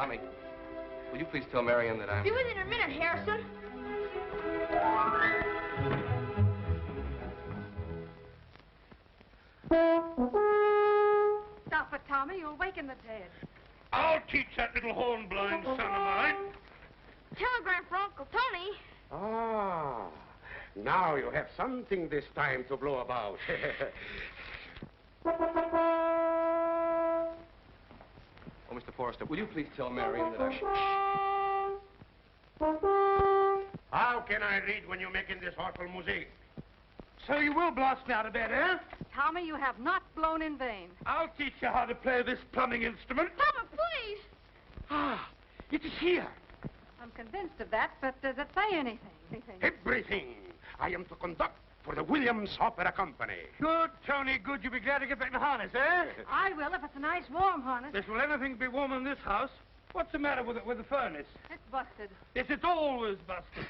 Tommy, will you please tell Marion that I'm... Be with you in a minute, Harrison. Stop it, Tommy. You'll awaken the dead. I'll teach that little horn-blowing son of mine. Telegram for Uncle Tony. Ah, now you have something this time to blow about. Oh, Mr. Forrester, will you please tell Marion that I'm... How can I read when you're making this awful music? So you will blast me out of bed, eh? Tommy, you have not blown in vain. I'll teach you how to play this plumbing instrument. Tommy, please. Ah, it is here. I'm convinced of that, but does it say anything? Everything. I am to conduct for the Williams Opera Company. Good, Tony, good. You'll be glad to get back in the harness, eh? I will, if it's a nice warm harness. This will anything be warm in this house. What's the matter with it, with the furnace? It's busted. Yes, it's always busted.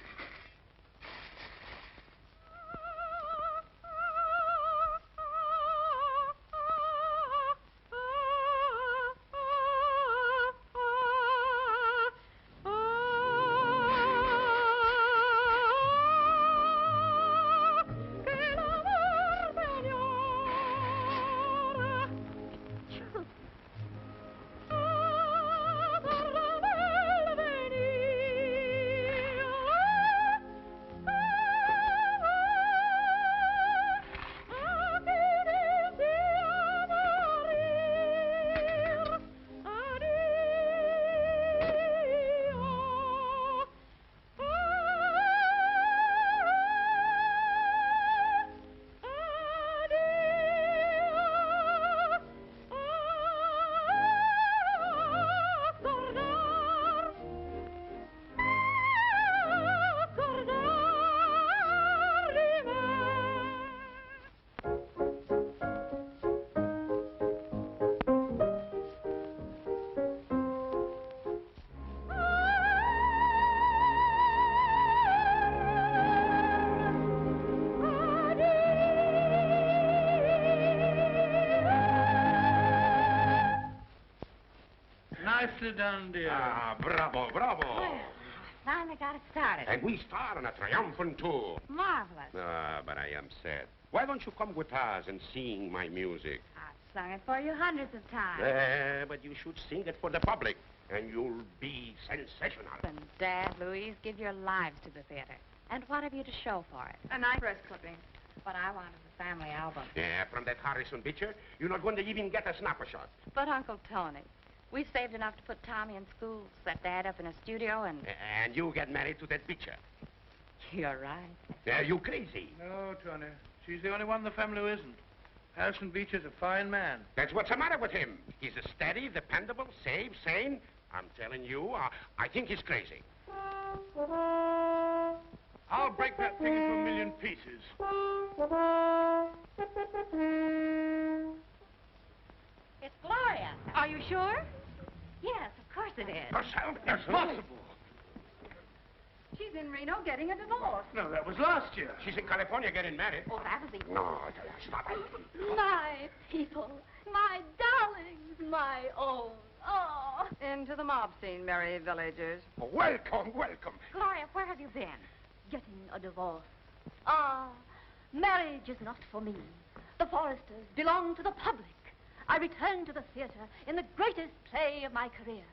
Nicely done, dear. Ah, bravo, bravo. Well, finally got it started. And we start on a triumphant tour. Marvelous. Ah, but I am sad. Why don't you come with us and sing my music? I've sung it for you hundreds of times. But you should sing it for the public, and you'll be sensational. And Dad, Louise, give your lives to the theater. And what have you to show for it? A nice press clipping. What I want is a family album. Yeah, from that Harrison picture, you're not going to even get a snapper shot. But, Uncle Tony, we've saved enough to put Tommy in school, set Dad up in a studio, and... And you get married to that picture. You're right. Yeah, you crazy. No, Tony. She's the only one in the family who isn't. Harrison Beach is a fine man. That's what's the matter with him. He's a steady, dependable, safe, sane. I'm telling you, I think he's crazy. I'll break that thing into a million pieces. It's Gloria. Are you sure? Yes, of course it is. Herself? Impossible. She's in Reno getting a divorce. No, that was last year. She's in California getting married. Oh, that was the... No, stop it. My people, my darlings, my own. Oh. Into the mob scene, merry villagers. Welcome, welcome. Gloria, where have you been? Getting a divorce. Ah, marriage is not for me. The Forresters belong to the public. I return to the theater in the greatest play of my career.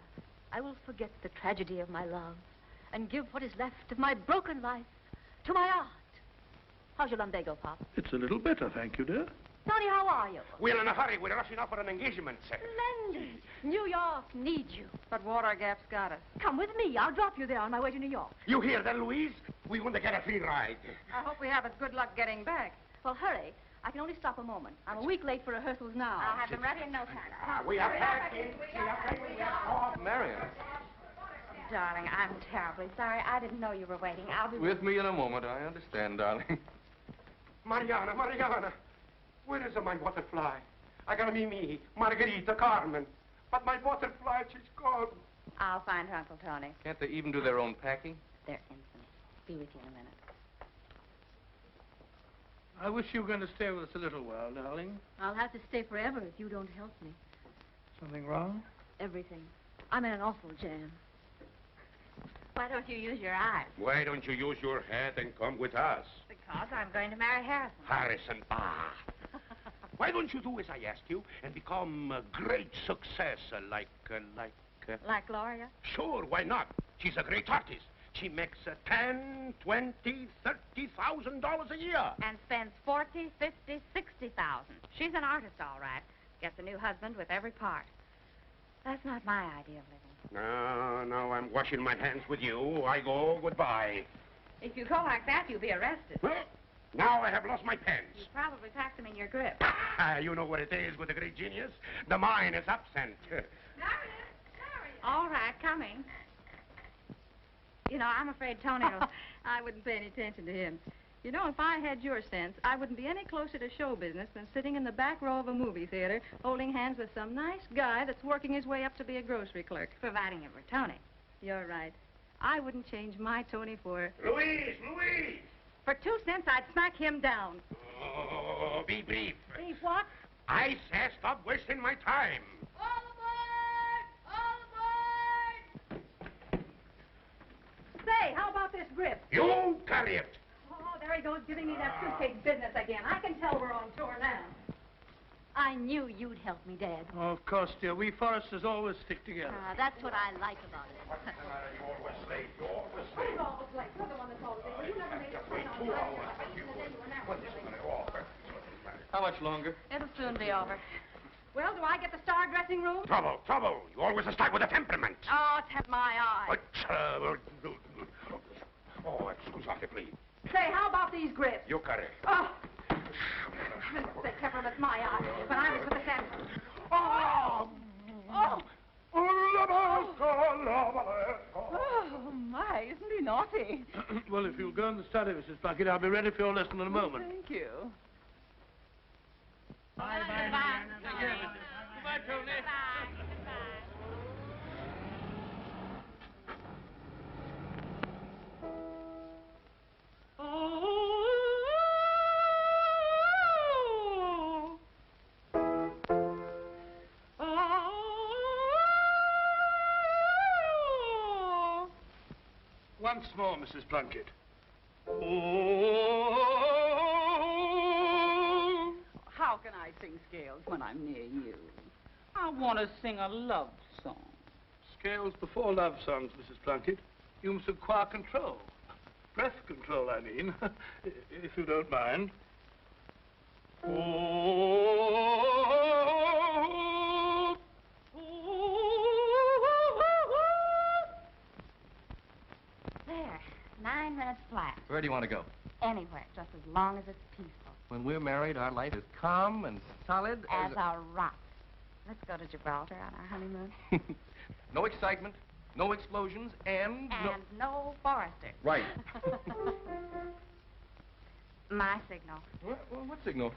I will forget the tragedy of my love and give what is left of my broken life to my art. How's your lumbago, Pop? It's a little better, thank you, dear. Tony, how are you? We're in a hurry. We're rushing off for an engagement, sir. Splendid. New York needs you. But Water Gap's got us. Come with me. I'll drop you there on my way to New York. You hear that, Louise? We want to get a free ride. I hope we have as good luck getting back. Well, hurry. I can only stop a moment. I'm a week late for rehearsals now. I'll have them ready in no time. We are packing. Marion. Darling, I'm terribly sorry. I didn't know you were waiting. I'll be... With me in a moment. I understand, darling. Mariana, Mariana. Where is my butterfly? I gotta be me, Margarita, Carmen. But my butterfly, she's gone. I'll find her, Uncle Tony. Can't they even do their own packing? They're infinite. Be with you in a minute. I wish you were going to stay with us a little while, darling. I'll have to stay forever if you don't help me. Something wrong? Everything. I'm in an awful jam. Why don't you use your eyes? Why don't you use your head and come with us? Because I'm going to marry Harrison. Harrison, why don't you do as I asked you and become a great success like... Like Gloria? Sure, why not? She's a great artist. She makes $10, $20, $30,000 a year. And spends 40, 50, 60,000. She's an artist, all right. Gets a new husband with every part. That's not my idea of living. No, I'm washing my hands with you. I go, goodbye. If you go like that, you'll be arrested. Well, now I have lost my pens. You probably packed them in your grip. You know what it is with a great genius? The mind is absent. All right, coming. You know, I'm afraid Tony will... I wouldn't pay any attention to him. You know, if I had your sense, I wouldn't be any closer to show business than sitting in the back row of a movie theater holding hands with some nice guy that's working his way up to be a grocery clerk. Providing it were Tony. You're right. I wouldn't change my Tony for... Louise! For 2 cents, I'd smack him down. Oh, be brief. Brief what? I say stop wasting my time. All aboard! All aboard! Say, how about this grip? You carry it. Oh, there he goes giving me that suitcase business again. I can tell we're on tour now. I knew you'd help me, Dad. Oh, of course, dear. We Forresters always stick together. That's what I like about it. What's the matter? You always late. You always Who's late. always late? You're the one that's always late. Well, you never made a train on time. The day you were now. How much longer? It'll soon be over. Well, do I get the star dressing room? Trouble. You always start with a temperament. Oh, tap my eye. Excuse me, please. Say, how about these grips? You carry it. Oh. Heaven's sake, Pepper, that's my eye. When I was with the Santos. Oh! Oh, my, isn't he naughty? Well, if you'll go in the study, Mrs. Plunkett, I'll be ready for your lesson in a moment. Thank you. Bye. Goodbye. Goodbye, Tony. Once more, Mrs. Plunkett. How can I sing scales when I'm near you? I want to sing a love song. Scales before love songs, Mrs. Plunkett. You must acquire control. Breath control, I mean, if you don't mind. There. 9 minutes flat. Where do you want to go? Anywhere, just as long as it's peaceful. When we're married, our life is calm and solid As a rock. Let's go to Gibraltar on our honeymoon. No excitement, no explosions, and And no Forrester. Right. My signal. What signal?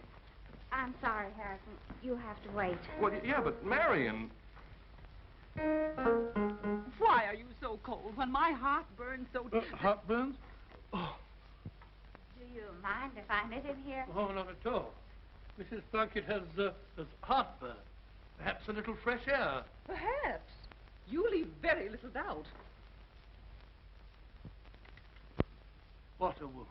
I'm sorry, Harrison. You have to wait. Well, yeah, but Marion... Why are you so cold when my heart burns so deep? Heartburns? Oh, Do you mind if I knit in here? oh, not at all. Mrs. Plunkett has heartburn. Perhaps a little fresh air. Perhaps. You leave very little doubt. What a woman.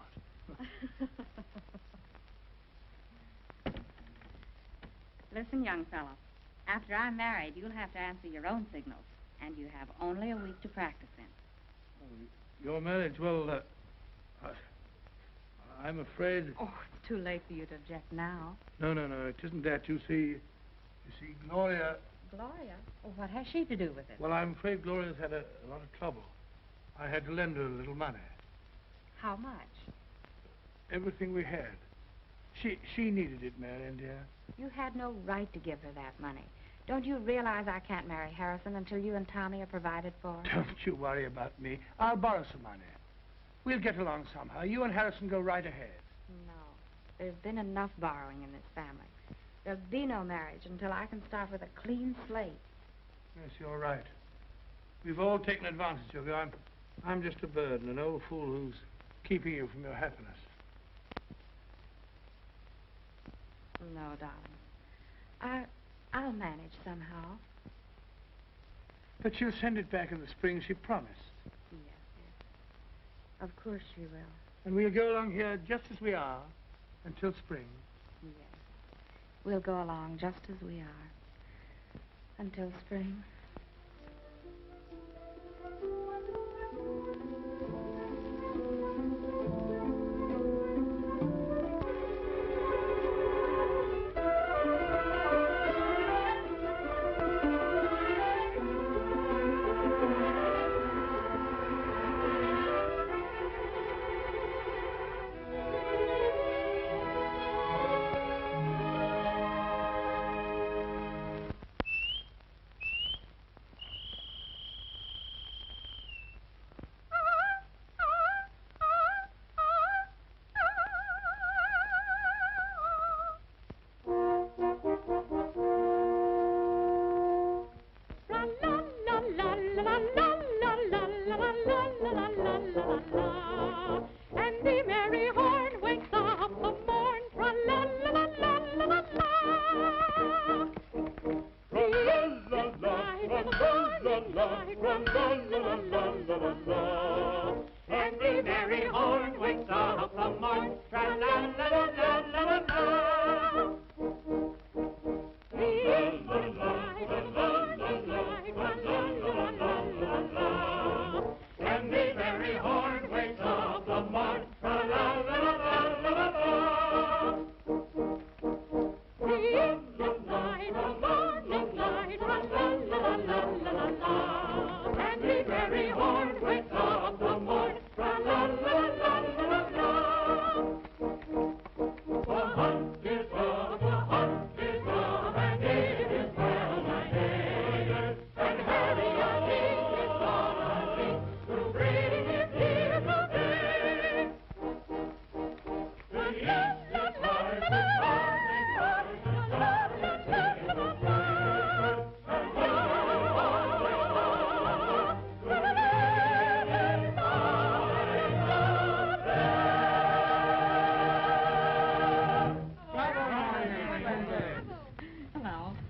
Listen, young fellow. After I'm married, you'll have to answer your own signals. And you have only a week to practice in. Your marriage, well, I'm afraid... Oh, it's too late for you to object now. No, it isn't that. You see, Gloria... Gloria? Well, what has she to do with it? Well, I'm afraid Gloria's had a lot of trouble. I had to lend her a little money. How much? Everything we had. She needed it, Marion, dear. You had no right to give her that money. Don't you realize I can't marry Harrison until you and Tommy are provided for? Don't you worry about me. I'll borrow some money. We'll get along somehow. You and Harrison go right ahead. No. There's been enough borrowing in this family. There'll be no marriage until I can start with a clean slate. Yes, you're right. We've all taken advantage of you. I'm just a burden, an old fool who's keeping you from your happiness. No, darling. I'll manage somehow. But she'll send it back in the spring, she promised. Yes, yes. Of course she will. And we'll go along here just as we are until spring. Yes. We'll go along just as we are until spring.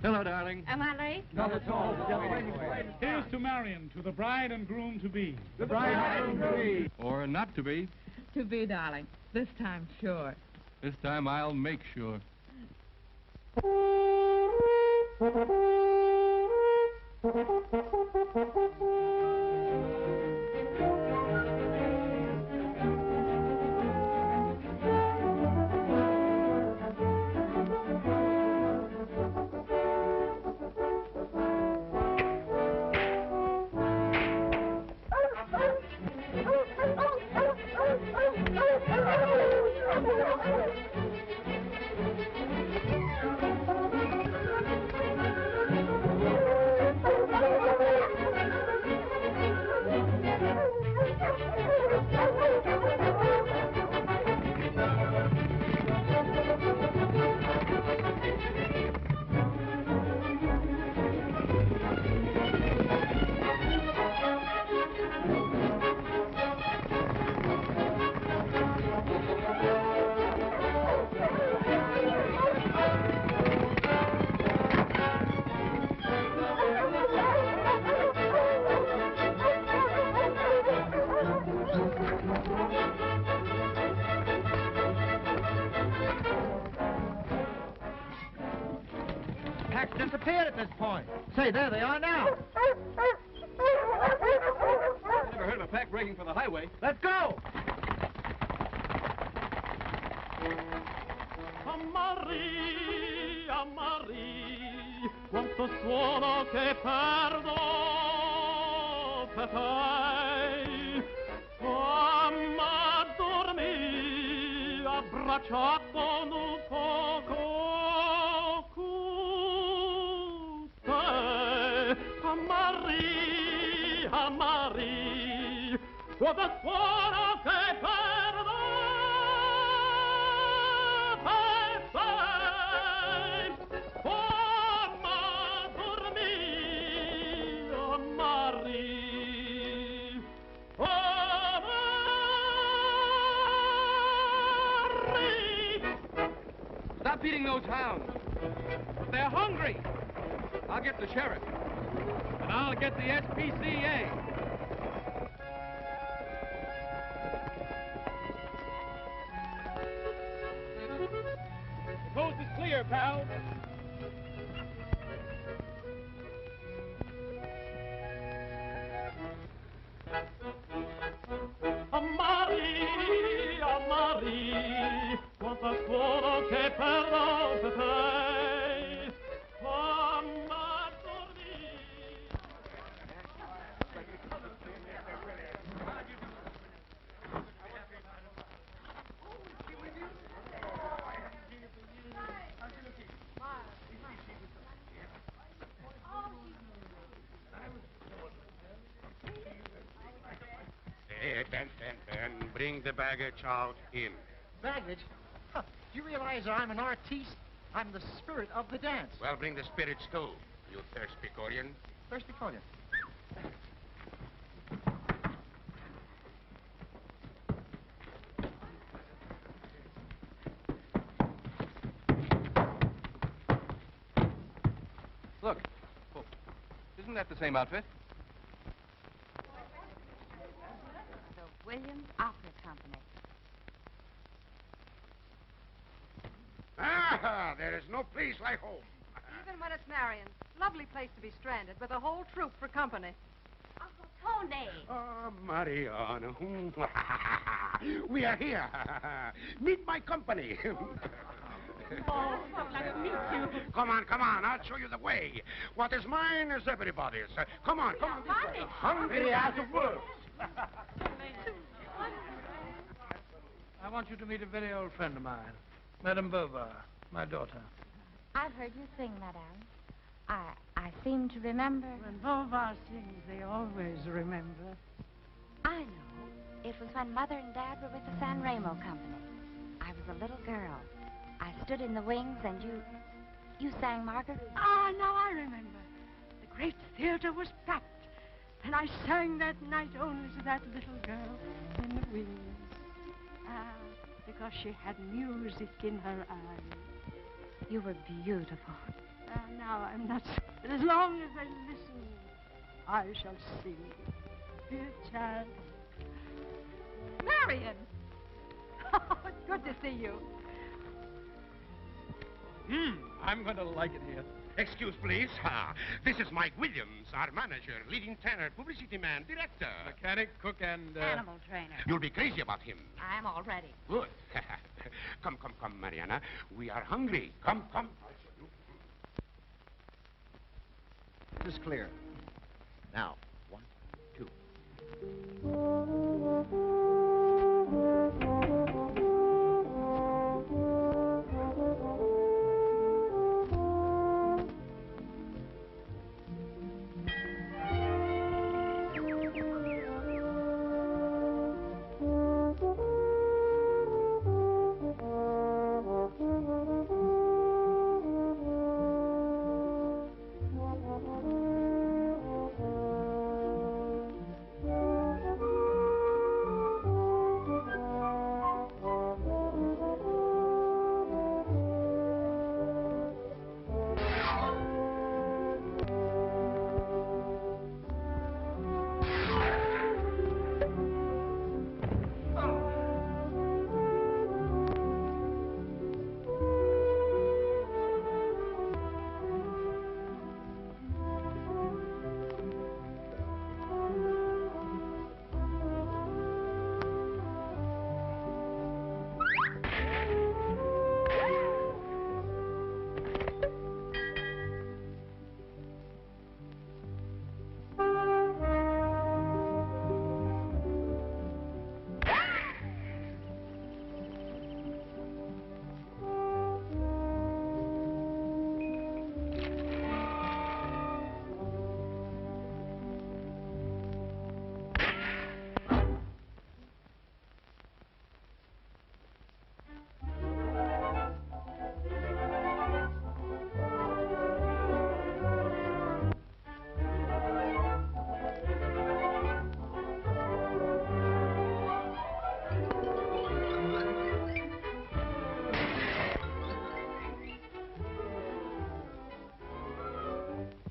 Hello, darling. Am I late? Not at all. Here's to Marion, to the bride and groom to be. The bride and groom to be. Or not to be. To be, darling. This time, sure. This time I'll make sure. Packs disappeared at this point. Say, there they are now. Never heard of a pack breaking for the highway. Let's go. Maria, Maria, quanto suono che perdo per te. Mamma dormì abbracciato un poco con te. Maria, Maria, quanto suono che perdo Stop beating those hounds. They're hungry. I'll get the sheriff. And I'll get the SPCA. The coast is clear, pal. Maria, Maria, quanto suono che perdo per te. Mamma torni. Ben, bring the baggage out in. Baggage? Huh. Do you realize I'm an artiste? I'm the spirit of the dance. Well, bring the spirits too, you thirsty Corian. Thirsty Collier. Look. Oh, isn't that the same outfit? The Williams Opera Company. Ah, there is no place like home. Even when it's Marion. Lovely place to be stranded with a whole troop for company. Uncle Tony. Oh, Marion. We are here. Meet my company. Oh, I'd like to meet you. Come on, I'll show you the way. What is mine is everybody's. Come on. Hungry as a wolf. I want you to meet a very old friend of mine, Madame Bovard, my daughter. I've heard you sing, Madame. I seem to remember. When Bovard sings, they always remember. I know. It was when Mother and Dad were with the San Remo Company. I was a little girl. I stood in the wings and you sang Margaret. Ah, now I remember. The great theater was packed. And I sang that night only to that little girl in the wings. Ah, because she had music in her eyes. You were beautiful. Now I'm not. But as long as I listen, I shall sing. Dear child. Marion! Oh, it's good to see you. I'm going to like it here. Excuse, please. This is Mike Williams, our manager, leading tenor, publicity man, director. Mechanic, cook, and... Animal trainer. You'll be crazy about him. I am already. Good. Come, Mariana. We are hungry. Come. This is clear. Now, 1, 2.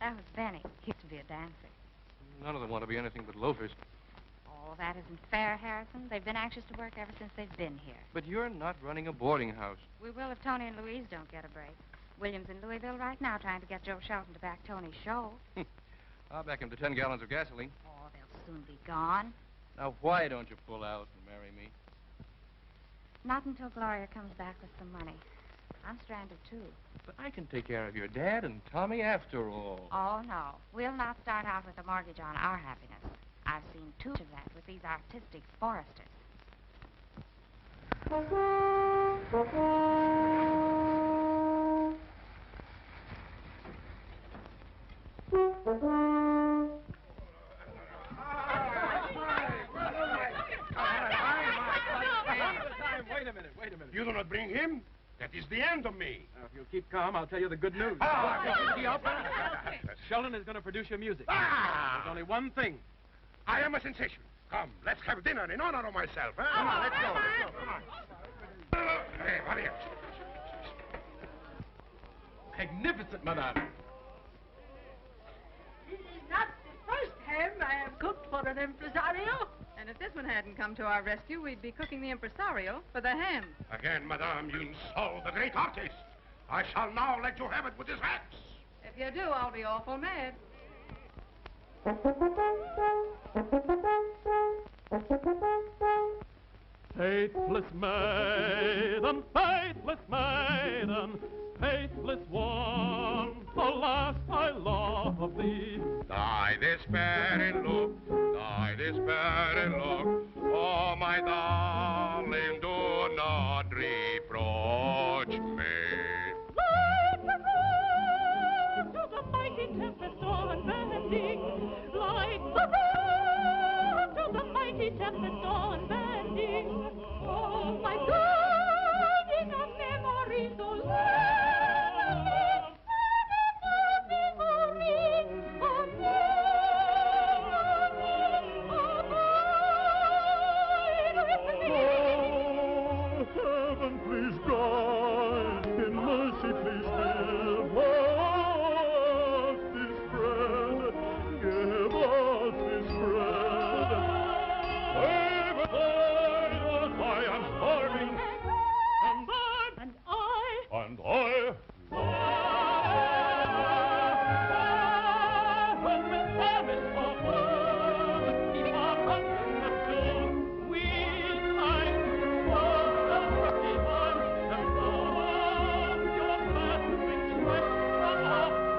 That was Benny. He used to be a dancer. None of them want to be anything but loafers. Oh, that isn't fair, Harrison. They've been anxious to work ever since they've been here. But you're not running a boarding house. We will if Tony and Louise don't get a break. William's in Louisville right now trying to get Joe Shelton to back Tony's show. I'll back him to 10 gallons of gasoline. Oh, they'll soon be gone. Now, why don't you pull out and marry me? Not until Gloria comes back with some money. I'm stranded, too. But I can take care of your dad and Tommy after all. Oh, no. We'll not start out with a mortgage on our happiness. I've seen too much of that with these artistic foresters. Wait a minute. You do not bring him? That is the end of me. Now, if you'll keep calm, I'll tell you the good news. Sheldon is going to produce your music. There's only one thing. I am a sensation. Come, let's have dinner in honor of myself. Huh? Come on, let's go. Come on. Hey, hurry up. Magnificent, madame. This is not the first ham I have cooked for an impresario. And if this one hadn't come to our rescue, we'd be cooking the impresario for the ham. Again, madame, you insult the great artist. I shall now let you have it with his axe. If you do, I'll be awful mad. Faithless maiden, faithless one, alas, I love thee. Thy despairing look, oh, my darling, do not reproach me. Like the to the mighty tempest on bending, like the road to the mighty tempest on bending. Oh, my God, in a memory so long, heaven, please guide, in mercy, please give us this bread, give us this bread. I am starving, and I. When with promise of love, we are content we like and love your perfect expression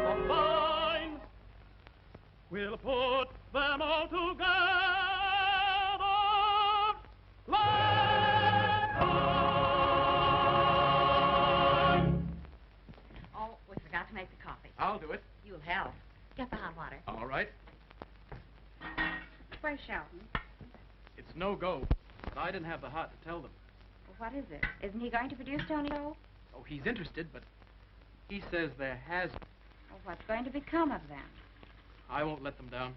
of mine. We'll put them all together. Oh, we forgot to make the coffee. I'll do it. You'll help. Get the hot water. All right. Where's Shelton? It's no go. I didn't have the heart to tell them. Well, what is it? Isn't he going to produce Tony show? Oh, he's interested, but he says there has... Well, what's going to become of them? I won't let them down.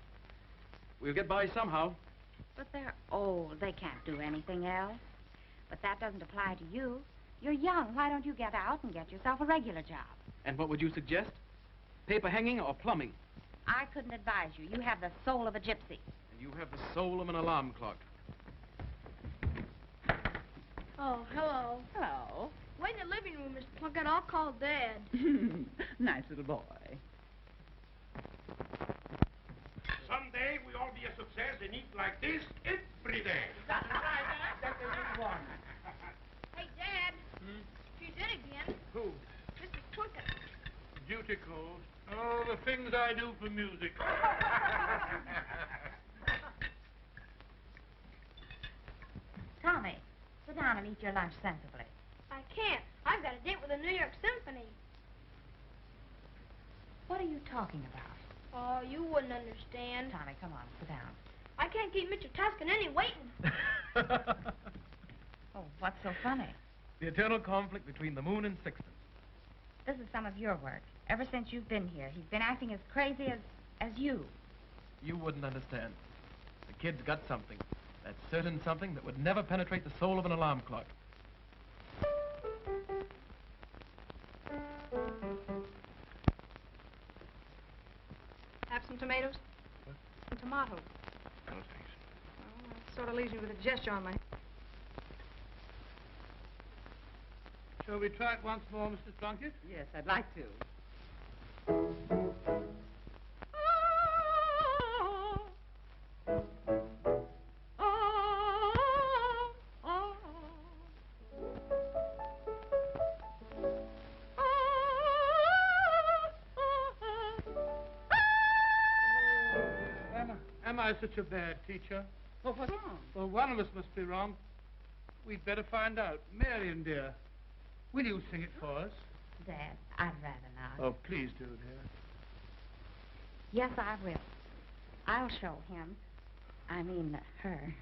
We'll get by somehow. But they're old. They can't do anything else. But that doesn't apply to you. You're young. Why don't you get out and get yourself a regular job? And what would you suggest? Paper hanging or plumbing? I couldn't advise you. You have the soul of a gypsy. And you have the soul of an alarm clock. Oh, hello. Hello. Wait in the living room, Mr. Plunkett. I'll call Dad. Nice little boy. Someday we all be a success and eat like this every day. Hey, Dad. She's in again. Who? Mrs. Plunkett. Duty calls. Oh, the things I do for music. Tommy, sit down and eat your lunch sensibly. I can't. I've got a date with the New York Symphony. What are you talking about? Oh, you wouldn't understand. Tommy, come on, sit down. I can't keep Mr. Toscanini waiting. Oh, what's so funny? The eternal conflict between the moon and Sixtus. This is some of your work. Ever since you've been here, he's been acting as crazy as you. You wouldn't understand. The kid's got something. That certain something that would never penetrate the soul of an alarm clock. Some tomatoes? What? Some tomatoes. No, thanks. Oh, that sort of leaves me with a gesture on my... Shall we try it once more, Mrs. Plunkett? Yes, I'd like to. Am I such a bad teacher? Well, what's wrong? Well, one of us must be wrong. We'd better find out. Marion, dear, will you sing it for us? Dad, I'd rather not. Oh, please do, dear. Yes, I will. I'll show him. I mean, her.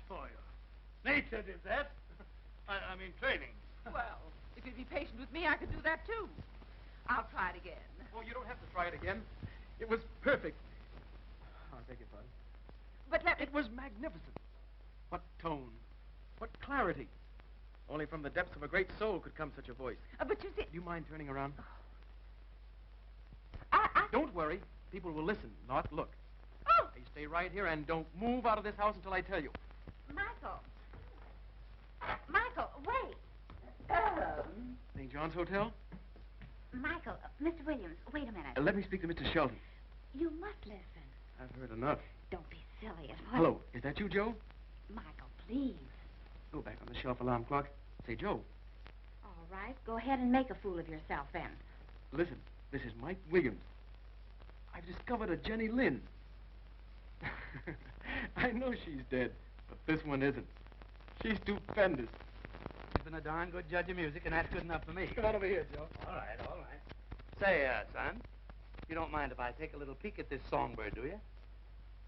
For you. Nature did that. I mean, training. Well, if you'd be patient with me, I could do that, too. I'll try it again. Oh, you don't have to try it again. It was perfect. Oh, I beg your pardon. But let me... It was magnificent. What tone. What clarity. Only from the depths of a great soul could come such a voice. But you see... Do you mind turning around? I... Don't worry. People will listen, not look. Oh! He's Stay right here and don't move out of this house until I tell you. Michael. Michael, wait. St. John's Hotel? Michael, Mr. Williams, wait a minute. Let me speak to Mr. Shelton. You must listen. I've heard enough. Don't be silly. Hello, is that you, Joe? Michael, please. Go back on the shelf alarm clock. Say, Joe. All right, go ahead and make a fool of yourself then. Listen, this is Mike Williams. I've discovered a Jenny Lynn. I know she's dead, but this one isn't. She's stupendous. She's been a darn good judge of music, and that's good enough for me. Come on over here, Joe. All right, all right. Say, son, you don't mind if I take a little peek at this songbird, do you?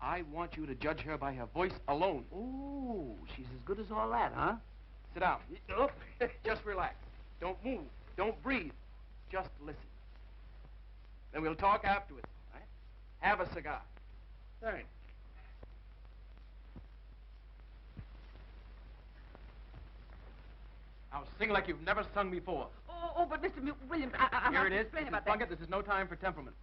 I want you to judge her by her voice alone. Ooh, she's as good as all that, huh? Sit down. Oh. Just relax. Don't move. Don't breathe. Just listen. Then we'll talk afterwards. All right? Have a cigar. Thanks. Now sing like you've never sung before. Oh, but Mr. Williams, I Here have it to is. explain Mrs. about Plunkett, that. this is no time for temperament.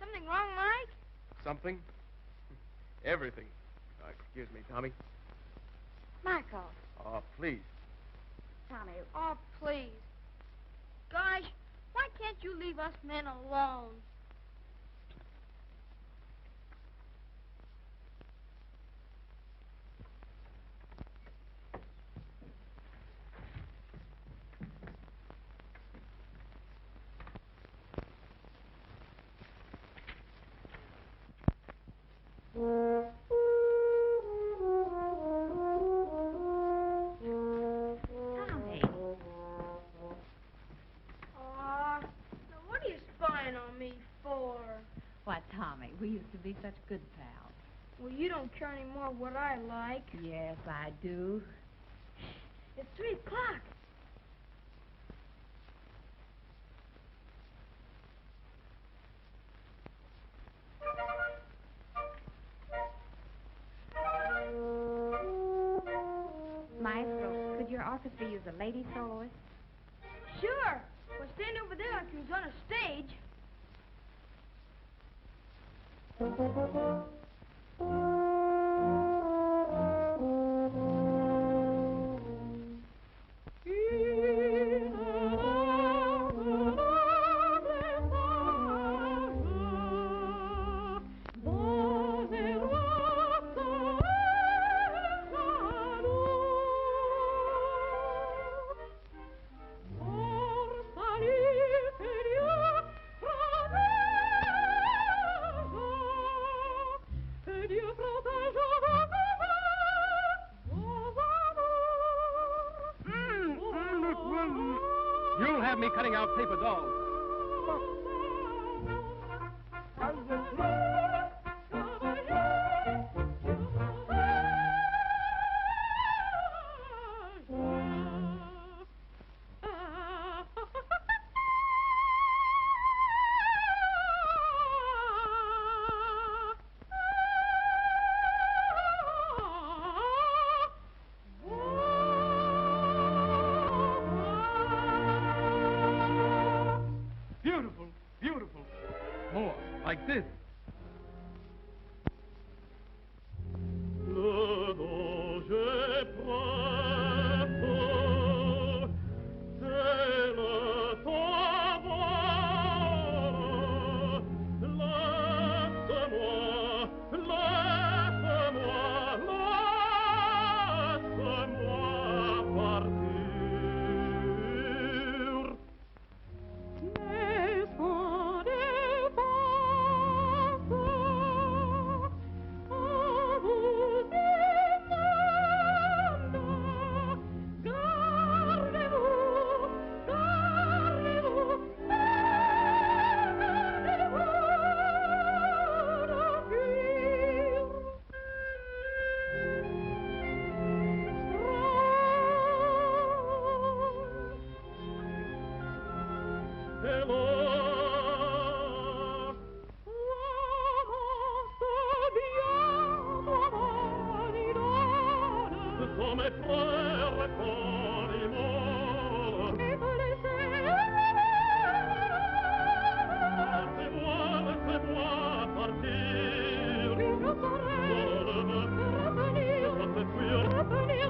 Something wrong, Mike? Something? Everything. Excuse me, Tommy. Michael. Oh, please. Tommy. Oh, please. Gosh, why can't you leave us men alone? Tommy. Aw, now what are you spying on me for? Why, Tommy, we used to be such good pals. Well, you don't care anymore what I like. Yes, I do. It's 3 o'clock. Maestro, could your orchestra use a lady soloist? Sure. Well, stand over there like you was on a stage. You'll have me cutting out paper dolls. come frère con i morts. Laissez-moi partir. Revenir,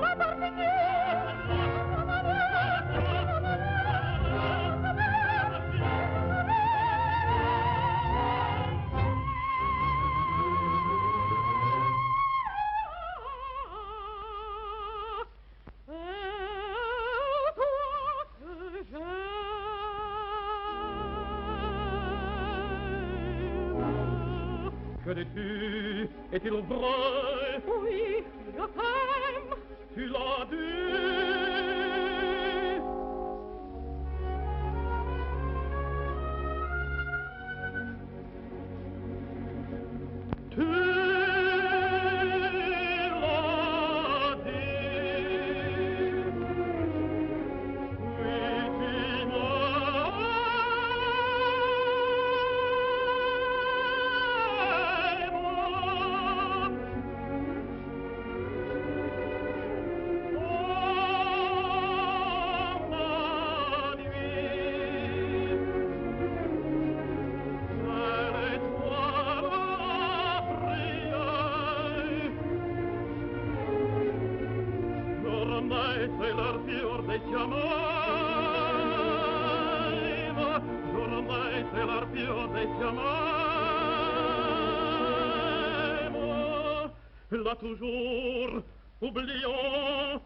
que dis-tu? Est-il vrai? Oui, je t'aime. Tu l'as dit. Tu l'as dit. Oui, tu m'as. C'est l'heure fior dei chiamai, ormai c'est l'heure fior dei chiamai, là toujours, oublions,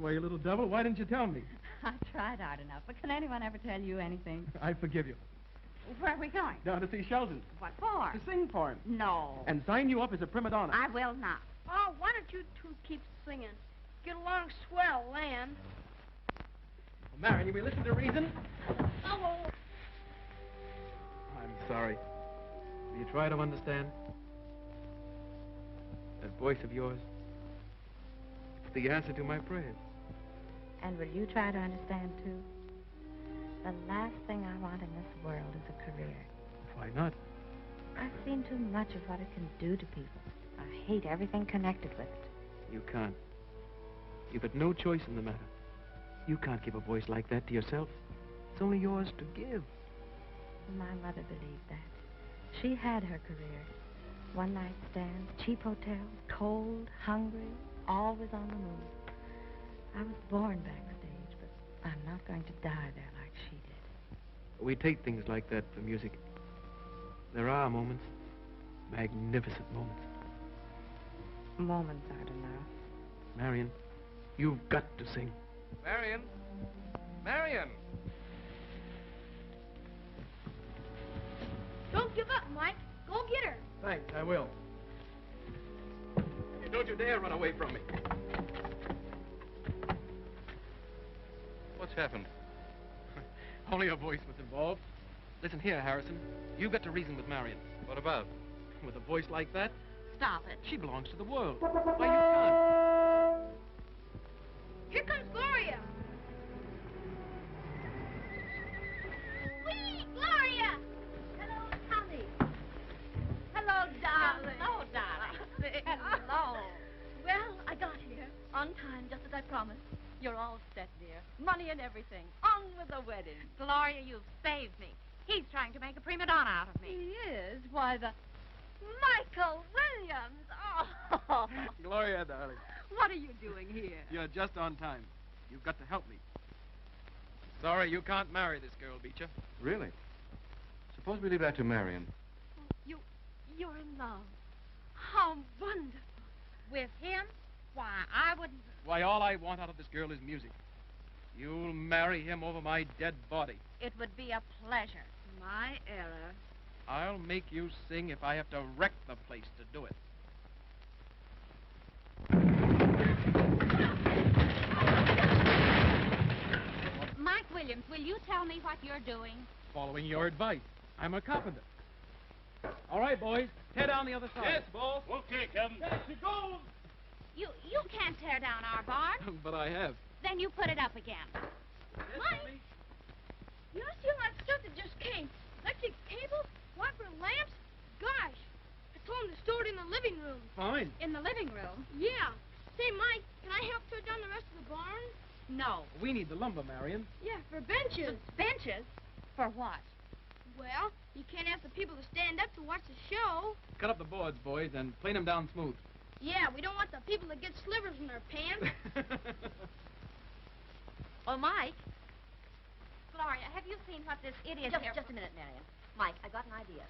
Why, you little devil, why didn't you tell me? I tried hard enough, but can anyone ever tell you anything? I forgive you. Where are we going? Down to see Sheldon. What for? To sing for him. No. And sign you up as a prima donna. I will not. Oh, why don't you two keep singing? Get along swell, land. Well, Marion, you will listen to reason? Oh, I'm sorry. Will you try to understand? That voice of yours, it's the answer to my prayers. And will you try to understand, too? The last thing I want in this world is a career. Why not? I've seen too much of what it can do to people. I hate everything connected with it. You can't. You've had no choice in the matter. You can't give a voice like that to yourself. It's only yours to give. My mother believed that. She had her career. One-night stands, cheap hotels, cold, hungry, always on the move. I was born backstage, but I'm not going to die there like she did. We take things like that for music. There are moments, magnificent moments. Moments aren't enough. Marion, you've got to sing. Marion! Marion! don't give up, Mike. Go get her. Thanks, I will. Don't you dare run away from me. happened? Only her voice was involved. Listen here, Harrison. You've got to reason with Marion. What about? With a voice like that, Stop it. she belongs to the world. Why, you can't. Here comes Gloria. Whee! Gloria! Hello, Tommy. Hello, darling. Hello, darling. Hello. Well, I got here on time, just as I promised. You're all set, dear. Money and everything. On with the wedding. Gloria, you've saved me. He's trying to make a prima donna out of me. He is. Why, the Michael Williams. Oh. Gloria, darling. What are you doing here? You're just on time. You've got to help me. Sorry, you can't marry this girl, Beecher. Really? Suppose we leave that to Marion. You're in love. How wonderful. With him? Why, I wouldn't... Why, all I want out of this girl is music. You'll marry him over my dead body. It would be a pleasure. My error. I'll make you sing if I have to wreck the place to do it. Mike Williams, will you tell me what you're doing? Following your advice. I'm a carpenter. All right, boys. Tear down the other side. Yes, boss. Okay, Captain. There she goes. You can't tear down our barn. But I have. Then you put it up again. Mike, you don't see all that stuff that just came? Electric cables, wiper lamps. Gosh, I told him to store it in the living room. Fine. In the living room? Yeah. Say, Mike, can I help tear down the rest of the barn? No. We need the lumber, Marion. Yeah, for benches. Benches? For what? Well, you can't ask the people to stand up to watch the show. Cut up the boards, boys, and plane them down smooth. Yeah, we don't want the people to get slivers in their pants. Oh, Mike. Gloria, have you seen what this idiot here... Just a minute, Marion. Mike, I got an idea.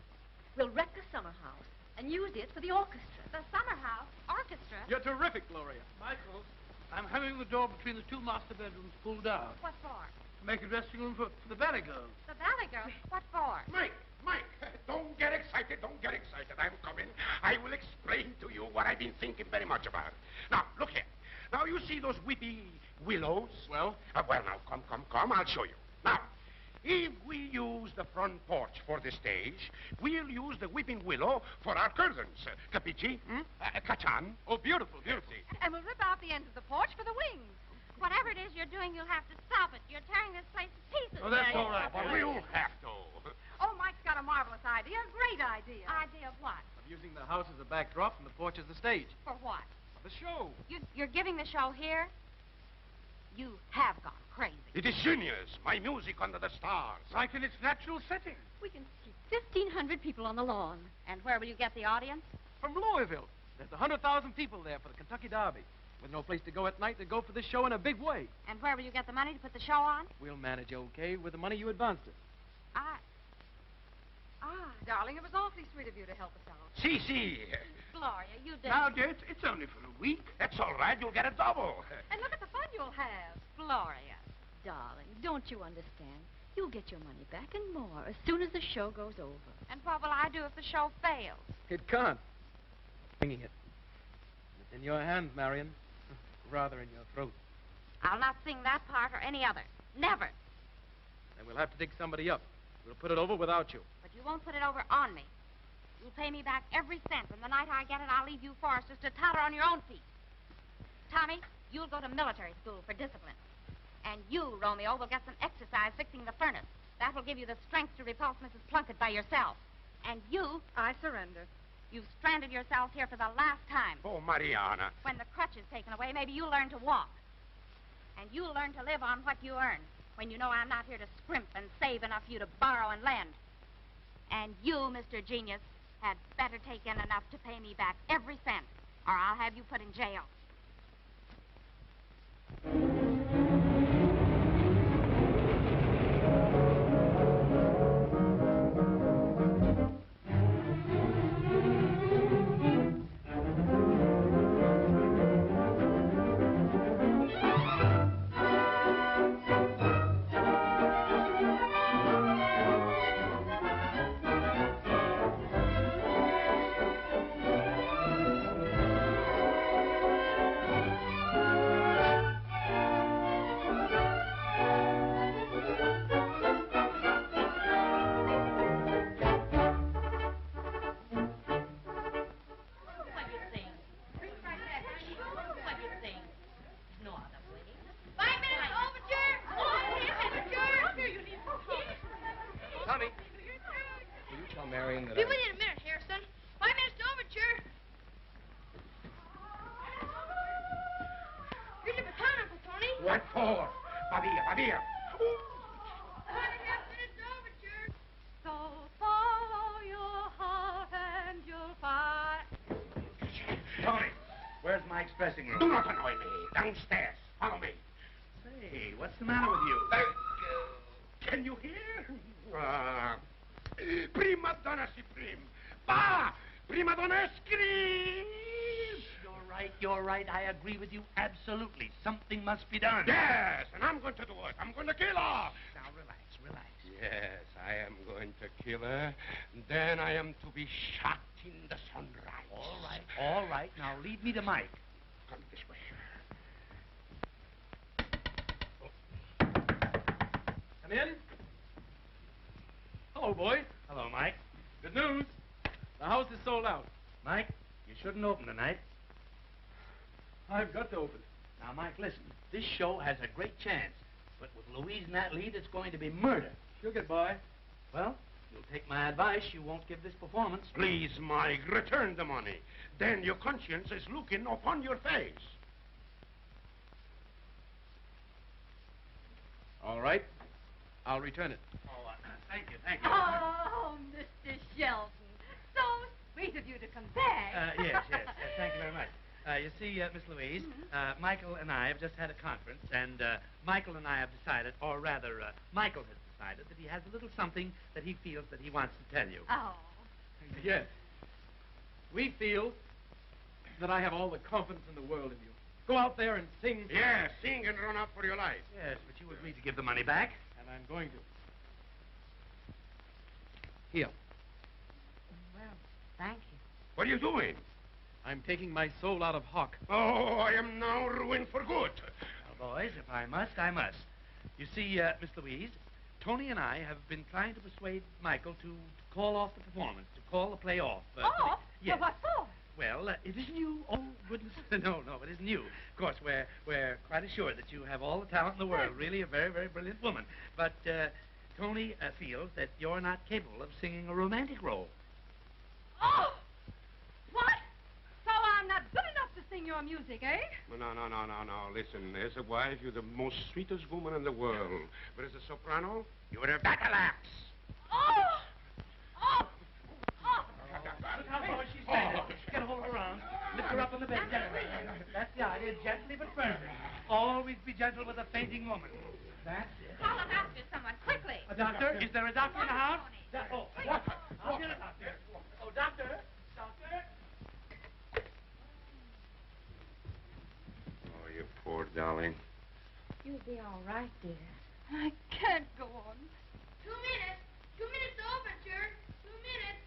We'll wreck the summer house and use it for the orchestra. The summer house orchestra? You're terrific, Gloria. Michael, I'm having the door between the two master bedrooms pulled down. What for? To make a dressing room for the ballet girls. The ballet girl? What for? Mike, don't get excited, don't get excited. I'm coming. I will explain to you what I've been thinking very much about. Now, look here. Now, you see those weepy willows? Well? Well, now, come. I'll show you. Now, if we use the front porch for the stage, we'll use the weeping willow for our curtains. Capici? Kachan? Oh, beautiful, beautiful. And we'll rip out the ends of the porch for the wings. Whatever it is you're doing, you'll have to stop it. You're tearing this place to pieces. Oh, that's all right. Well, we'll have to. Oh, Mike's got a marvelous idea. A great idea. Idea of what? Of using the house as a backdrop and the porch as the stage. For what? The show. You're giving the show here? You have gone crazy. It is genius. My music under the stars. Like in its natural setting. We can see 1,500 people on the lawn. And where will you get the audience? From Louisville. There's 100,000 people there for the Kentucky Derby. With no place to go at night, they go for this show in a big way. And where will you get the money to put the show on? We'll manage okay with the money you advanced us. Darling, it was awfully sweet of you to help us out. See. Gloria, you did. Now, dear, it's only for a week. That's all right. You'll get a double. And look at the fun you'll have. Gloria. Darling, don't you understand? You'll get your money back and more as soon as the show goes over. And what will I do if the show fails? It can't. Singing it. It's in your hands, Marion. Rather in your throat. I'll not sing that part or any other. Never. Then we'll have to dig somebody up. We'll put it over without you. But you won't put it over on me. You'll pay me back every cent, and the night I get it, I'll leave you foresters to totter on your own feet. Tommy, you'll go to military school for discipline. And you, Romeo, will get some exercise fixing the furnace. That will give you the strength to repulse Mrs. Plunkett by yourself. And you... I surrender. You've stranded yourselves here for the last time. Oh, Mariana. When the crutch is taken away, maybe you'll learn to walk. And you'll learn to live on what you earn, when you know I'm not here to scrimp and save enough for you to borrow and lend. And you, Mr. Genius, had better take in enough to pay me back every cent, or I'll have you put in jail. What for? Babia. So follow your heart and you'll find. Tony, where's Mike's dressing room? Do not annoy me. Downstairs. Follow me. Say, what's the matter with you? Can you hear? Prima donna supreme. Bah! Prima donna scream! You're right. I agree with you absolutely. Something must be done. Yes, and I'm going to do it. I'm going to kill her. Now, relax. Yes, I am going to kill her. Then I am to be shot in the sunrise. All right. Now, lead me to Mike. Come this way. Come in. Hello, boys. Hello, Mike. Good news. The house is sold out. Mike, you shouldn't open tonight. I've got to open. Now, Mike, listen. This show has a great chance. But with Louise in that lead, it's going to be murder. She'll get by. Well, you'll take my advice. You won't give this performance. Please, Mike, return the money. Then your conscience is looking upon your face. All right. I'll return it. Oh, thank you. Oh, Mr. Shelton. So sweet of you to come back. Yes. Thank you very much. You see, Miss Louise, Michael and I have just had a conference, and Michael and I have decided, or rather, Michael has decided that he has a little something that he feels that he wants to tell you. Oh. Yes. We feel that I have all the confidence in the world in you. Go out there and sing. Yes, sing and run out for your life. Yes, but you agreed to give the money back. And I'm going to. Here. Well, thank you. What are you doing? I'm taking my soul out of Hawk. Oh, I am now ruined for good. Well, boys, if I must, I must. You see, Miss Louise, Tony and I have been trying to persuade Michael to call off the performance, to call the play off. Oh? Yes. Well, what for? Well, it isn't you. Oh, goodness. No, it isn't you. Of course, we're quite assured that you have all the talent in the world. Really a very, very brilliant woman. But Tony feels that you're not capable of singing a romantic role. Oh! What? So I'm not good enough to sing your music, eh? No. Listen, as a wife, you're the most sweetest woman in the world. But as a soprano, you're a battle axe. Oh! Look how low she's bending. Get a hold of her arms. Lift her up on the bed gently. That's the idea, gently but firmly. Always be gentle with a fainting woman. That's it. Call a doctor, someone, quickly. A doctor? Is there a doctor in the house? Tony. I'll get a doctor. Oh, doctor. Oh, you poor darling. You'll be all right, dear. I can't go on. 2 minutes. 2 minutes overture. 2 minutes.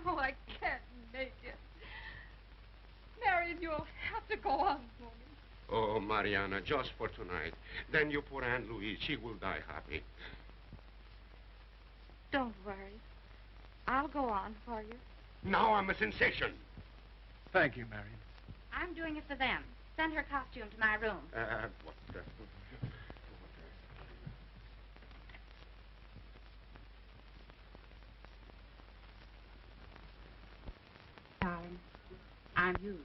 Oh, I can't make it. Marion, you'll have to go on for me. Oh, Mariana, just for tonight. Then your poor Aunt Louise, she will die happy. Don't worry. I'll go on for you. Now I'm a sensation. Thank you, Marion. I'm doing it for them. Send her costume to my room. What the... Darling, I'm you.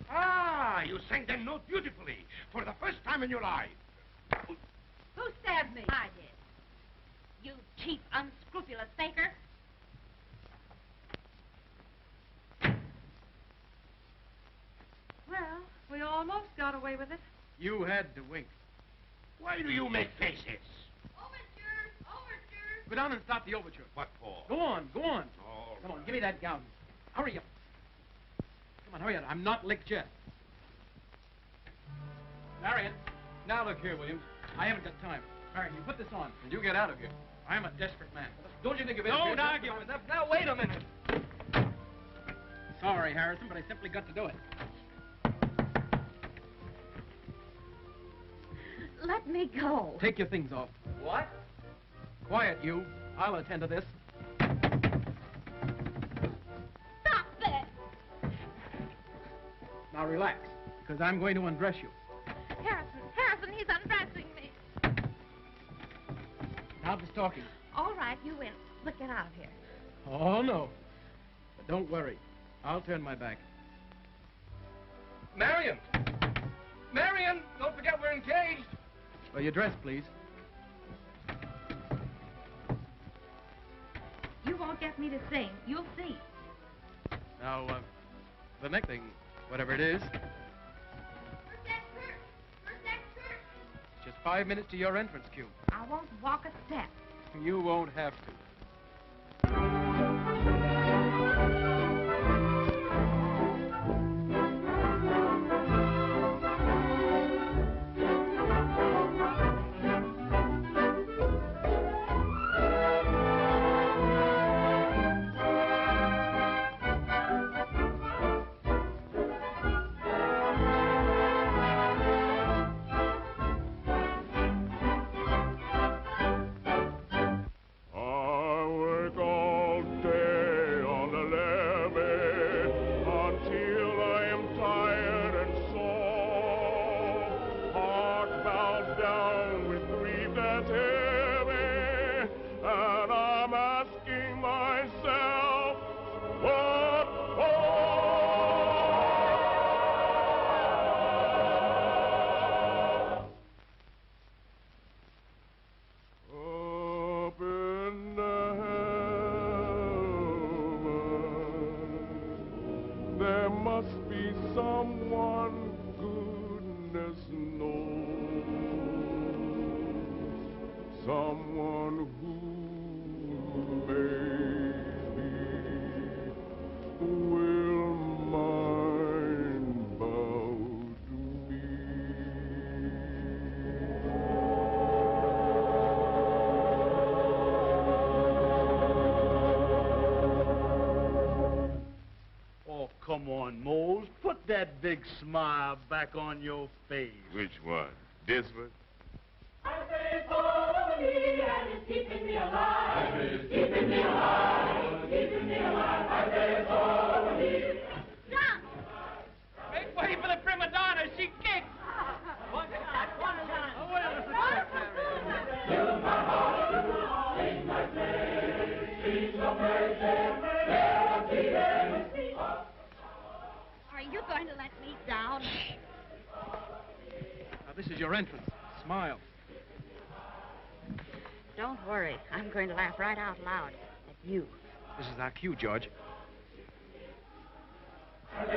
Ah, you sang that note beautifully. For the first time in your life. Who stabbed me? I did. You cheap, unscrupulous faker. Well, we almost got away with it. You had to wink. Why do you make faces? Go down and stop the overture. What for? Go on. All Come on, right. give me that gown. Hurry up. Come on, hurry up. I'm not licked yet. Marion. Now look here, Williams. I haven't got time. Marion, you put this on, and you get out of here. I'm a desperate man. Don't you think of it? Don't argue with that. Now, wait a minute. Sorry, Harrison, but I simply got to do it. Let me go. Take your things off. What? Quiet, you. I'll attend to this. Stop that! Now relax, because I'm going to undress you. Harrison, he's undressing me. Now just talking. All right, you win. But get out of here. Oh, no. But don't worry. I'll turn my back. Marion! Marion! Marion, don't forget we're engaged. Well, your dress, please. You won't get me to sing. You'll see. Now, the next thing, whatever it is, just 5 minutes to your entrance cue. I won't walk a step. You won't have to. There must be someone goodness knows, someone who maybe will mind about me. Oh, come on, Mose. Put that big smile back on your face. Which one? This one? I say follow me and it's keeping me alive. It's keeping me alive. Keeping me alive. I say follow me. Stop! Make way for the prima donna. She kicks. One shot. Oh, well, this is Fill my heart, sing my praise. Sing so praise. Are you going to let me down? Now, this is your entrance. Smile. Don't worry. I'm going to laugh right out loud at you. This is our cue, George. It's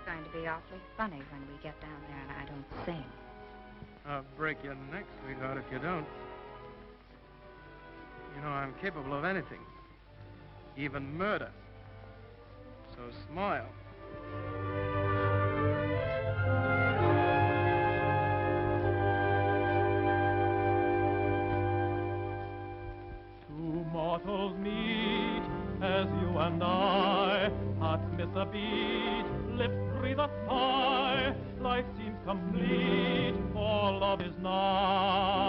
going to be awfully funny when we get down there and I don't sing. I'll break your neck, sweetheart, if you don't. You know, I'm capable of anything. Even murder. So smile. Two mortals meet as you and I. Hearts miss a beat, lips breathe a sigh. Life seems complete, for love is nigh.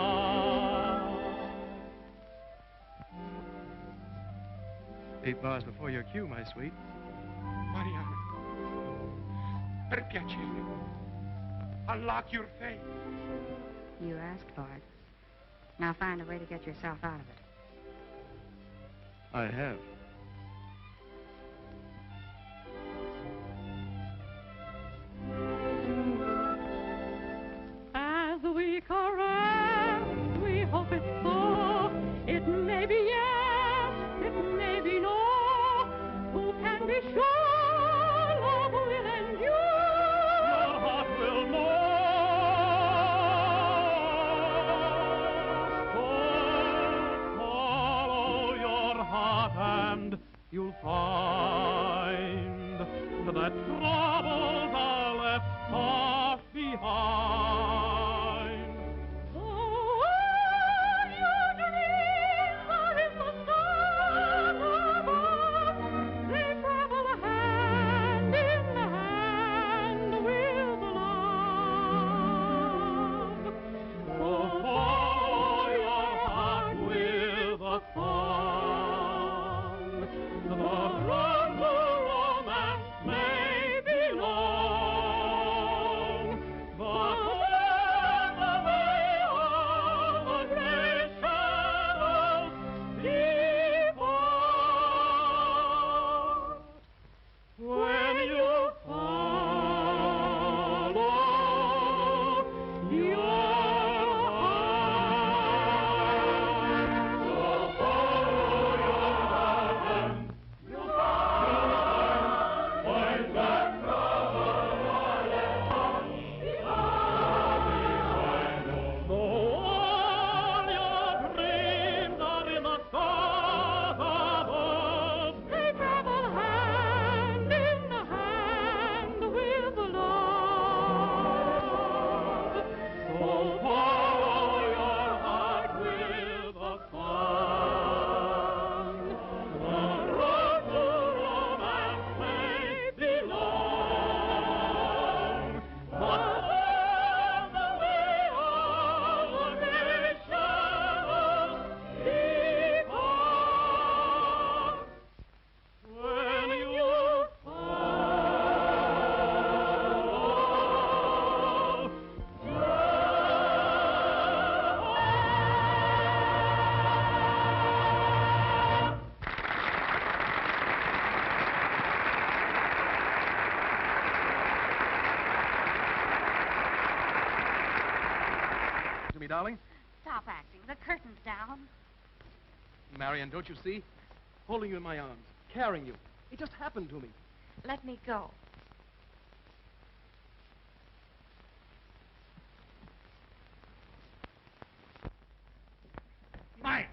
8 bars before your cue, my sweet. Mariana, perché unlock your face. You asked for it. Now find a way to get yourself out of it. I have. As we caress, we hope it's so. It may be yes, it may be no. Who can be sure love will endure? Your heart will know. So follow your heart and you'll find that troubles are left far behind. So your dreams are in the sun above. They travel hand in hand with love. So follow your heart with a song. The road darling. Stop acting. The curtain's down. Marion, don't you see? Holding you in my arms, carrying you. It just happened to me. Let me go. Mike!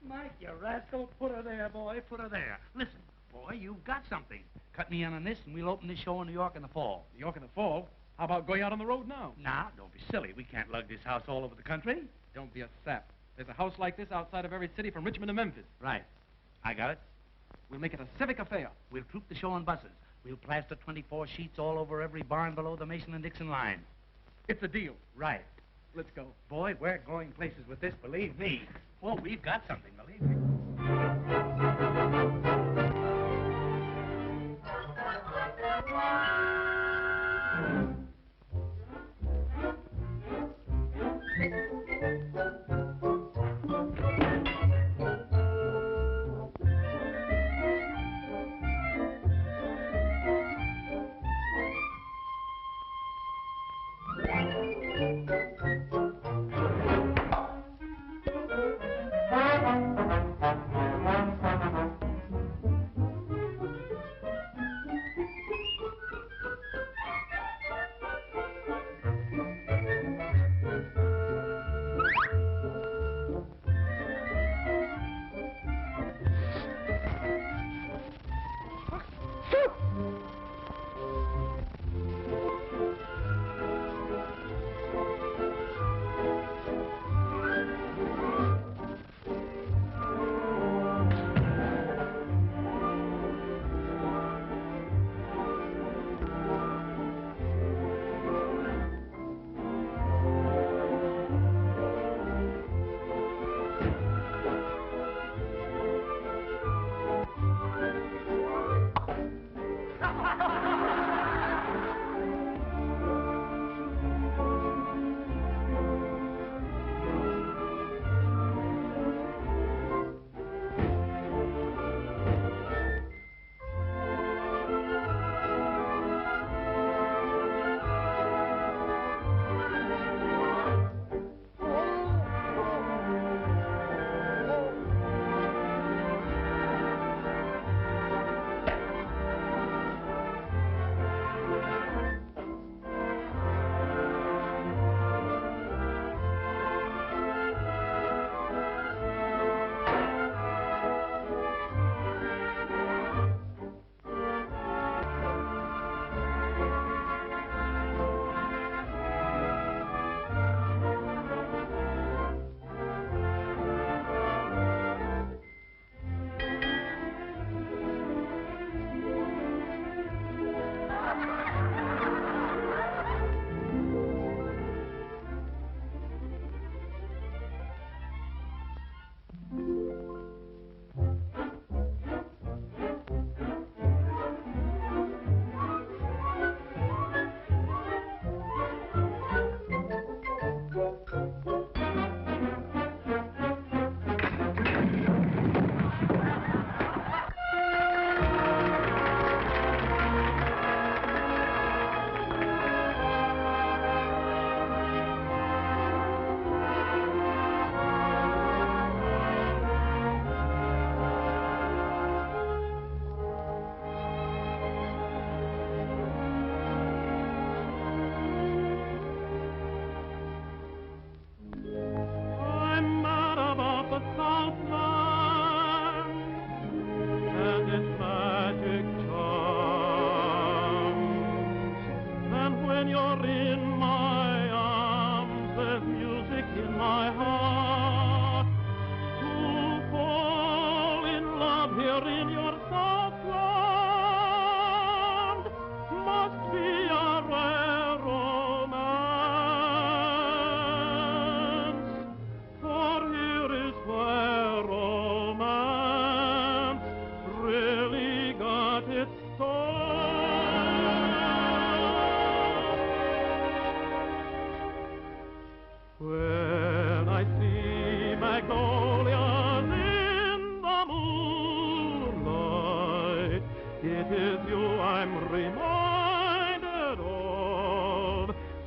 Mike, you rascal. Put her there, boy. Put her there. Listen, boy, you've got something. Cut me in on this, and we'll open this show in New York in the fall. New York in the fall? How about going out on the road now? Nah, don't be silly. We can't lug this house all over the country. Don't be a sap. There's a house like this outside of every city from Richmond to Memphis. Right. I got it. We'll make it a civic affair. We'll troop the show on buses. We'll plaster 24 sheets all over every barn below the Mason and Dixon line. It's a deal. Right. Let's go. Boy, we're going places with this, believe me. Well, we've got something, believe me.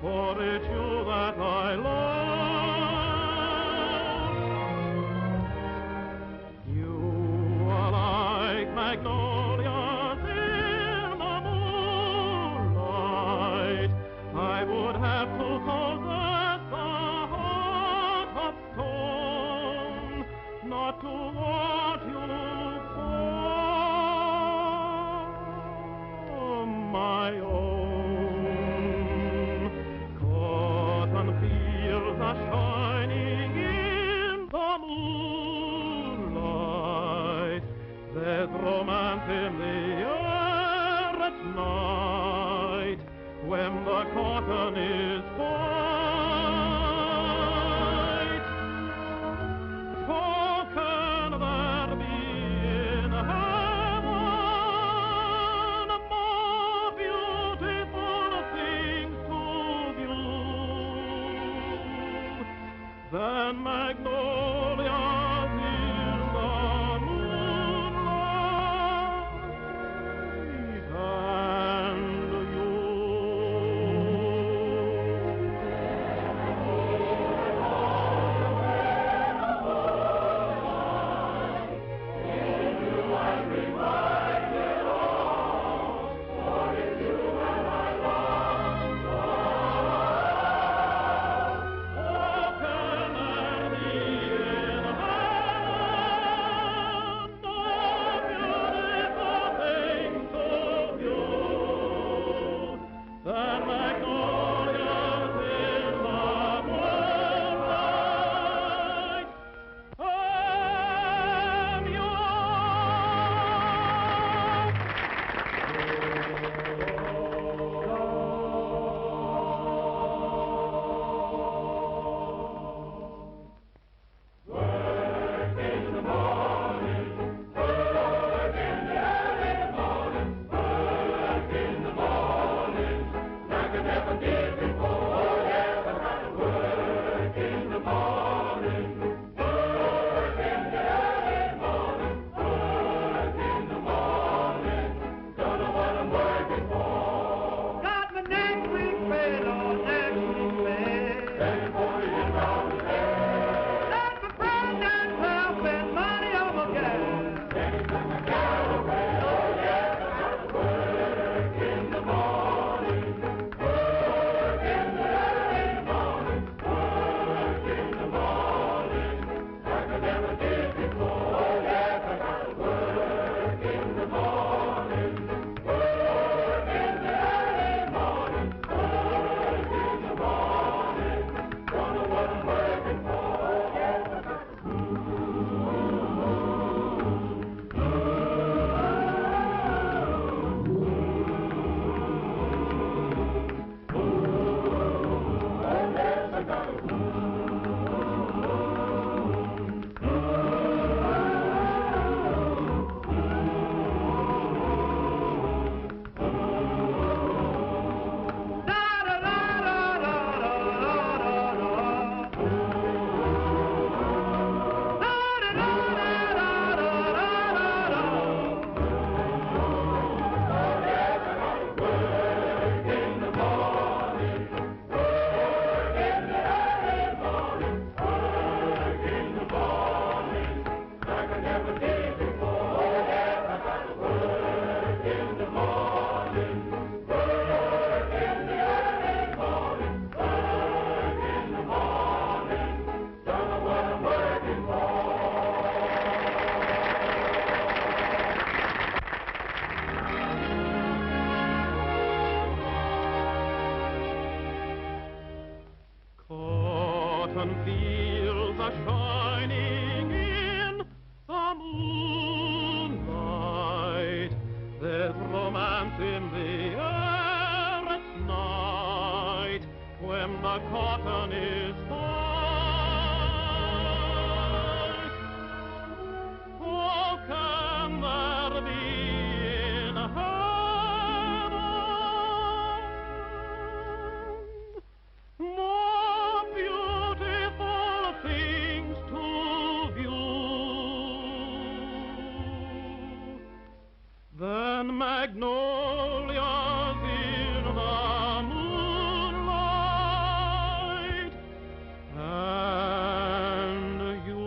For it's you that I love. romance in the air at night when the curtain is white. Oh, can there be in heaven more beautiful things to view than magnolias in the moonlight and you? Cotton fields are shining in the moonlight. There's romance in the air at night when the cotton is white. Oh, can there be in heaven more beautiful things to view than magnolias in the moonlight and you?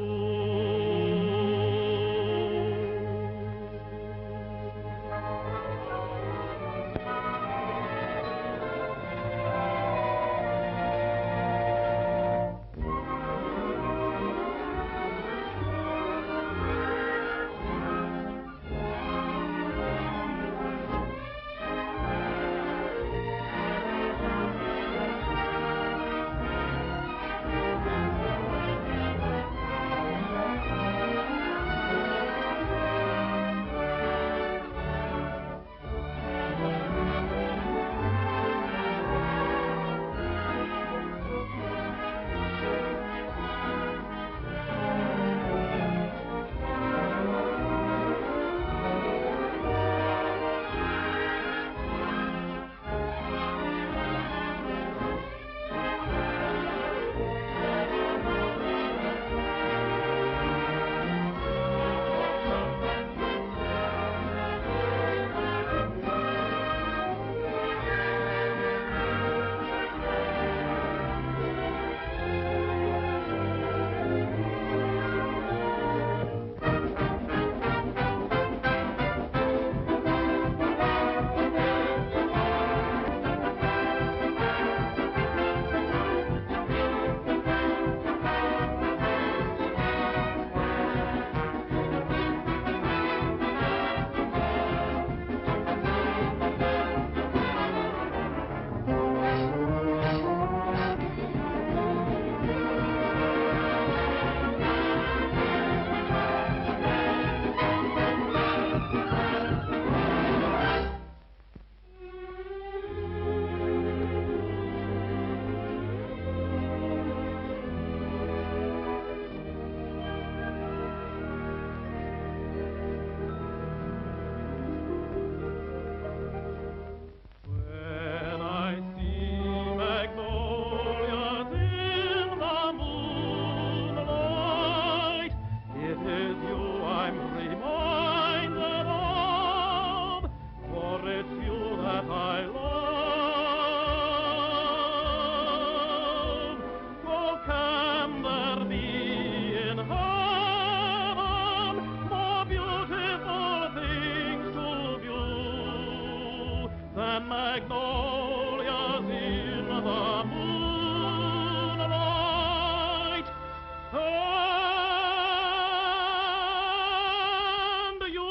magnolias in the moonlight. And you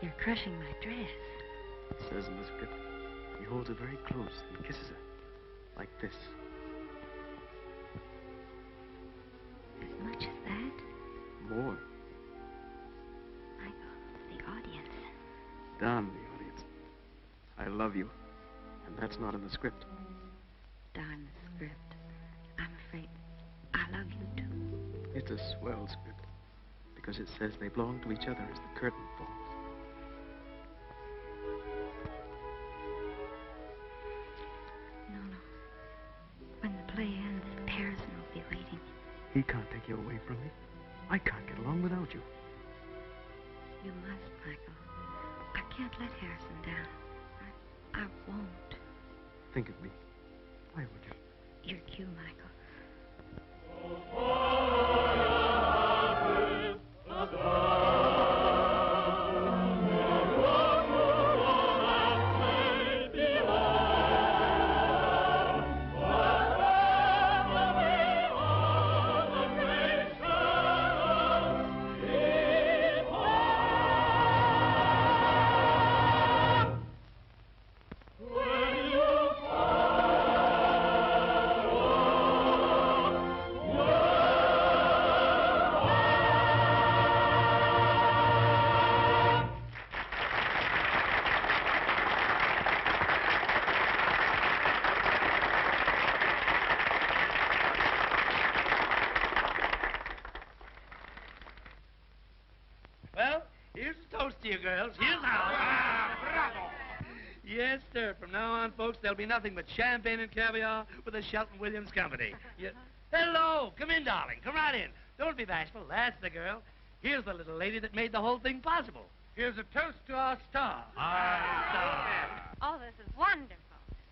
You're crushing my dress. It says in the script, he holds her very close and kisses her. Like this. As much as that? More. Michael, the audience. Darn the audience. I love you. And that's not in the script. Darn the script. I'm afraid I love you too. It's a swell script. Because it says they belong to each other as the curtain falls. No. When the play ends, Harrison will be waiting. He can't take you away from me. I can't get along without you. You must, Michael. I can't let Harrison down. I won't. Think of me. Why would you? Your cue, Michael. Well, here's a toast to you girls. Here's how. Bravo! Yes, sir. From now on, folks, there'll be nothing but champagne and caviar with the Shelton Williams Company. Hello! Come in, darling. Come right in. Don't be bashful. That's the girl. Here's the little lady that made the whole thing possible. Here's a toast to our star. Our star. Oh, this is wonderful.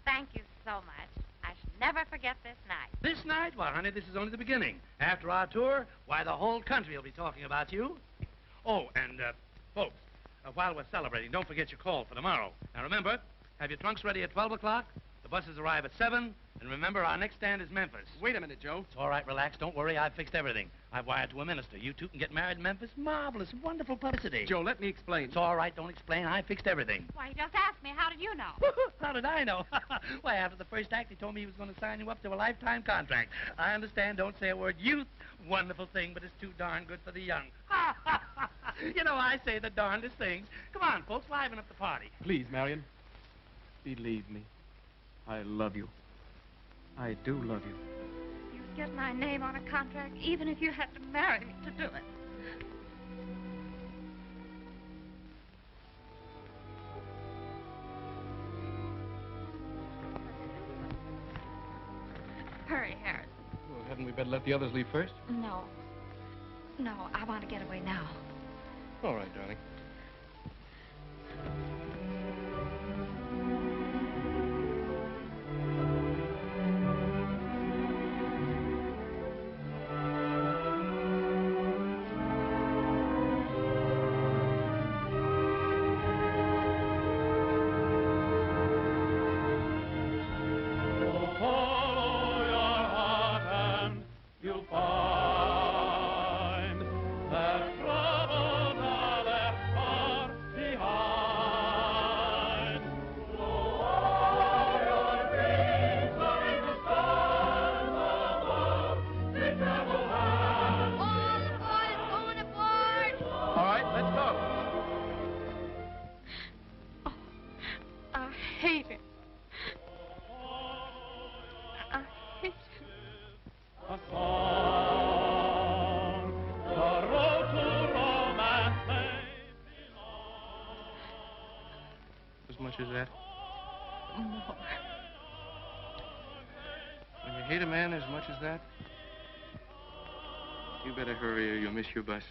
Thank you so much. I shall never forget this night. This night? Well, honey, this is only the beginning. After our tour, why, the whole country will be talking about you. Oh, and, folks, while we're celebrating, don't forget your call for tomorrow. Now, remember, have your trunks ready at 12 o'clock. The buses arrive at 7. And remember, our next stand is Memphis. Wait a minute, Joe. It's all right, relax. Don't worry. I've fixed everything. I've wired to a minister. You two can get married in Memphis. Marvelous, wonderful publicity. Joe, let me explain. It's all right. Don't explain. I fixed everything. Why, you just asked me. How did you know? How did I know? Why, after the first act, he told me he was going to sign you up to a lifetime contract. I understand. Don't say a word. Youth, wonderful thing, but it's too darn good for the young. You know, I say the darndest things. Come on, folks, liven up the party. Please, Marion. Believe me. I love you. I do love you. You'd get my name on a contract even if you had to marry me to do it. Hurry, Harrison. Well, hadn't we better let the others leave first? No. No, I want to get away now. All right, darling. That troubles are left far behind. a song. The road to romance may be long. As much as that? More. When you hate a man as much as that, you better hurry or you'll miss your bus.